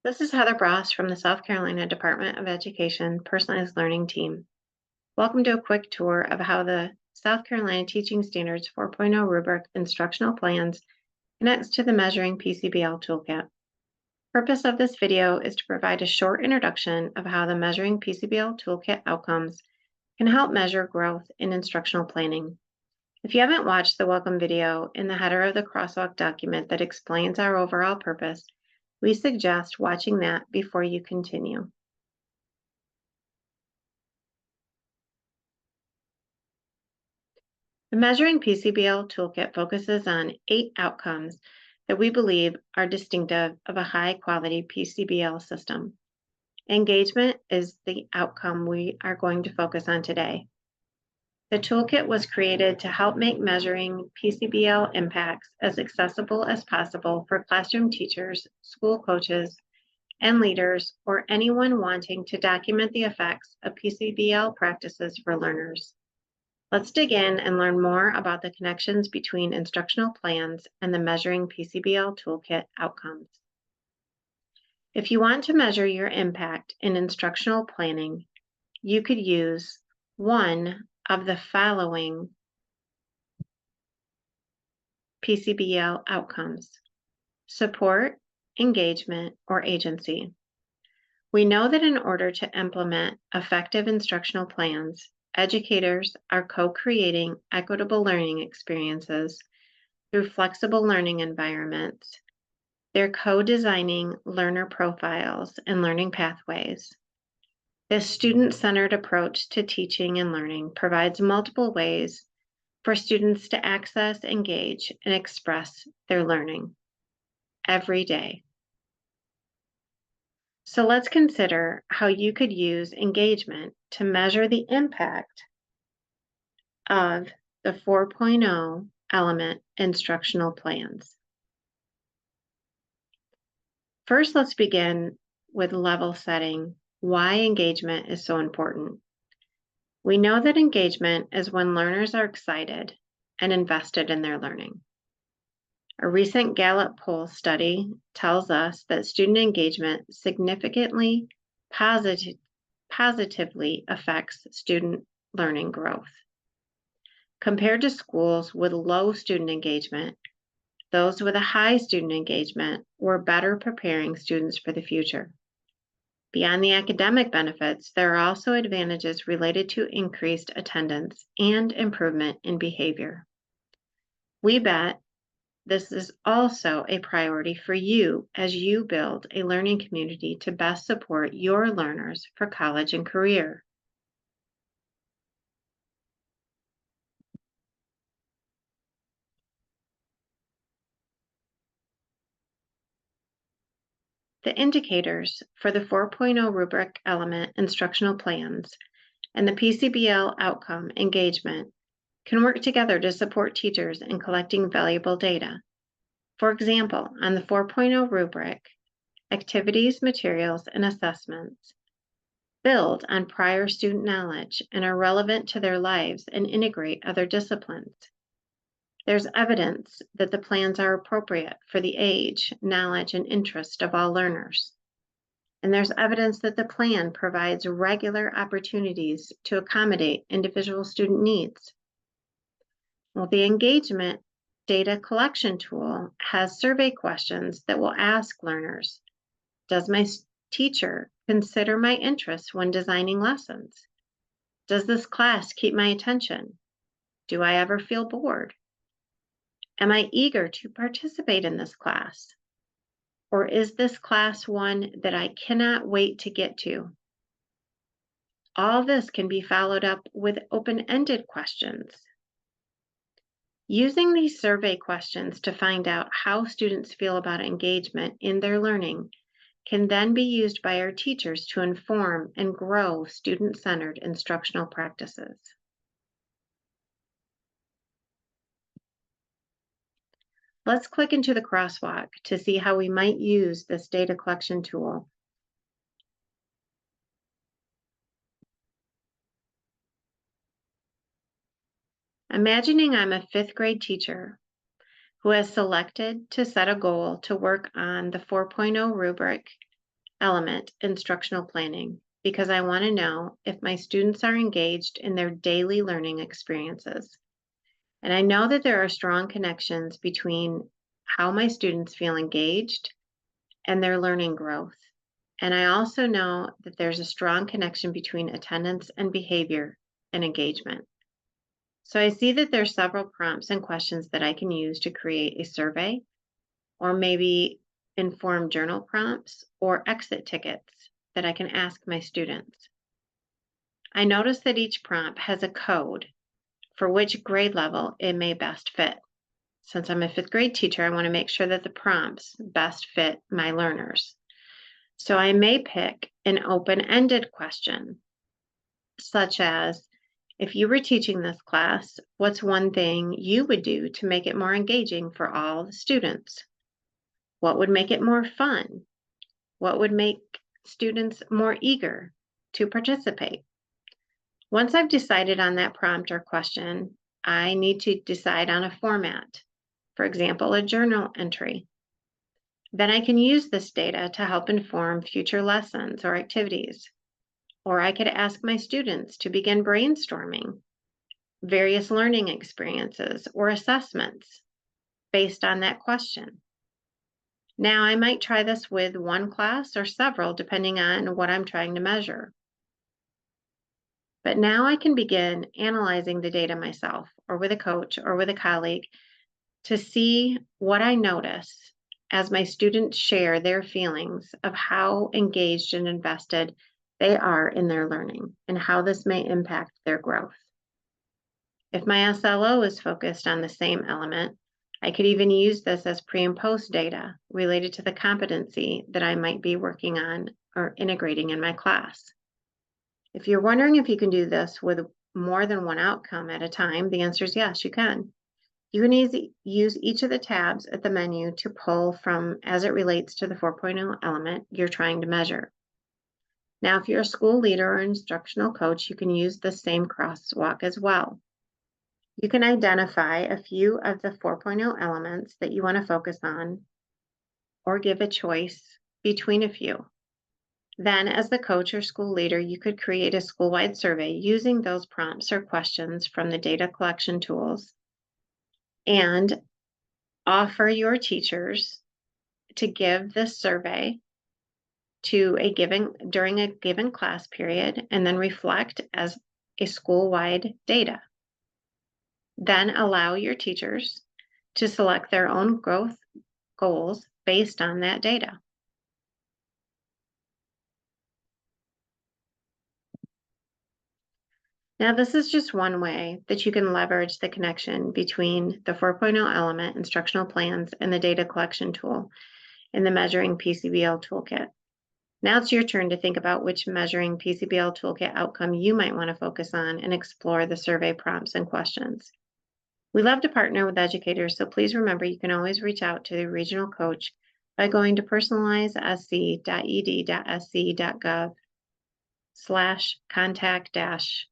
This is Heather Bross from the South Carolina Department of Education Personalized Learning Team. Welcome to a quick tour of how the South Carolina Teaching Standards 4.0 Rubric Instructional Plans connects to the Measuring PCBL Toolkit. Purpose of this video is to provide a short introduction of how the Measuring PCBL Toolkit Outcomes can help measure growth in instructional planning. If you haven't watched the welcome video in the header of the crosswalk document that explains our overall purpose, we suggest watching that before you continue. The Measuring PCBL Toolkit focuses on 8 outcomes that we believe are distinctive of a high-quality PCBL system. Engagement is the outcome we are going to focus on today. The toolkit was created to help make measuring PCBL impacts as accessible as possible for classroom teachers, school coaches, and leaders, or anyone wanting to document the effects of PCBL practices for learners. Let's dig in and learn more about the connections between instructional plans and the Measuring PCBL Toolkit outcomes. If you want to measure your impact in instructional planning, you could use one of the following PCBL outcomes: support, engagement, or agency. We know that in order to implement effective instructional plans, educators are co-creating equitable learning experiences through flexible learning environments. They're co-designing learner profiles and learning pathways. This student-centered approach to teaching and learning provides multiple ways for students to access, engage, and express their learning every day. So let's consider how you could use engagement to measure the impact of the 4.0 element instructional plans. First, let's begin with level setting why engagement is so important. We know that engagement is when learners are excited and invested in their learning. A recent Gallup poll study tells us that student engagement significantly positively affects student learning growth. Compared to schools with low student engagement, those with a high student engagement were better preparing students for the future. Beyond the academic benefits, there are also advantages related to increased attendance and improvement in behavior. We bet this is also a priority for you as you build a learning community to best support your learners for college and career. The indicators for the 4.0 Rubric Element instructional plans and the PCBL outcome engagement can work together to support teachers in collecting valuable data. For example, on the 4.0 rubric, activities, materials, and assessments build on prior student knowledge and are relevant to their lives and integrate other disciplines. There's evidence that the plans are appropriate for the age, knowledge, and interest of all learners. And there's evidence that the plan provides regular opportunities to accommodate individual student needs. Well, the engagement data collection tool has survey questions that will ask learners, does my teacher consider my interests when designing lessons? Does this class keep my attention? Do I ever feel bored? Am I eager to participate in this class? Or is this class one that I cannot wait to get to? All this can be followed up with open-ended questions. Using these survey questions to find out how students feel about engagement in their learning can then be used by our teachers to inform and grow student-centered instructional practices. Let's click into the crosswalk to see how we might use this data collection tool. Imagining I'm a 5th grade teacher who has selected to set a goal to work on the 4.0 rubric element, instructional planning, because I want to know if my students are engaged in their daily learning experiences. And I know that there are strong connections between how my students feel engaged and their learning growth. And I also know that there's a strong connection between attendance and behavior and engagement. So I see that there's several prompts and questions that I can use to create a survey, or maybe informed journal prompts or exit tickets that I can ask my students. I notice that each prompt has a code for which grade level it may best fit. Since I'm a 5th grade teacher, I want to make sure that the prompts best fit my learners. So I may pick an open-ended question, such as, if you were teaching this class, what's one thing you would do to make it more engaging for all the students? What would make it more fun? What would make students more eager to participate? Once I've decided on that prompt or question, I need to decide on a format. For example, a journal entry. Then I can use this data to help inform future lessons or activities. Or I could ask my students to begin brainstorming various learning experiences or assessments based on that question. Now, I might try this with one class or several, depending on what I'm trying to measure. But now I can begin analyzing the data myself, or with a coach or with a colleague, to see what I notice as my students share their feelings of how engaged and invested they are in their learning and how this may impact their growth. If my SLO is focused on the same element, I could even use this as pre and post data related to the competency that I might be working on or integrating in my class. If you're wondering if you can do this with more than one outcome at a time, the answer is yes, you can. You can use each of the tabs at the menu to pull from as it relates to the 4.0 element you're trying to measure. Now, if you're a school leader or instructional coach, you can use the same crosswalk as well. You can identify a few of the 4.0 elements that you want to focus on, or give a choice between a few. Then, as the coach or school leader, you could create a school-wide survey using those prompts or questions from the data collection tools and offer your teachers to give this survey to during a given class period, and then reflect as a school-wide data. Then allow your teachers to select their own growth goals based on that data. Now, this is just one way that you can leverage the connection between the 4.0 element, instructional plans, and the data collection tool in the Measuring PCBL Toolkit. Now it's your turn to think about which Measuring PCBL Toolkit outcome you might want to focus on and explore the survey prompts and questions. We love to partner with educators, so please remember you can always reach out to the regional coach by going to personalizesc.ed.sc.gov/contact-us.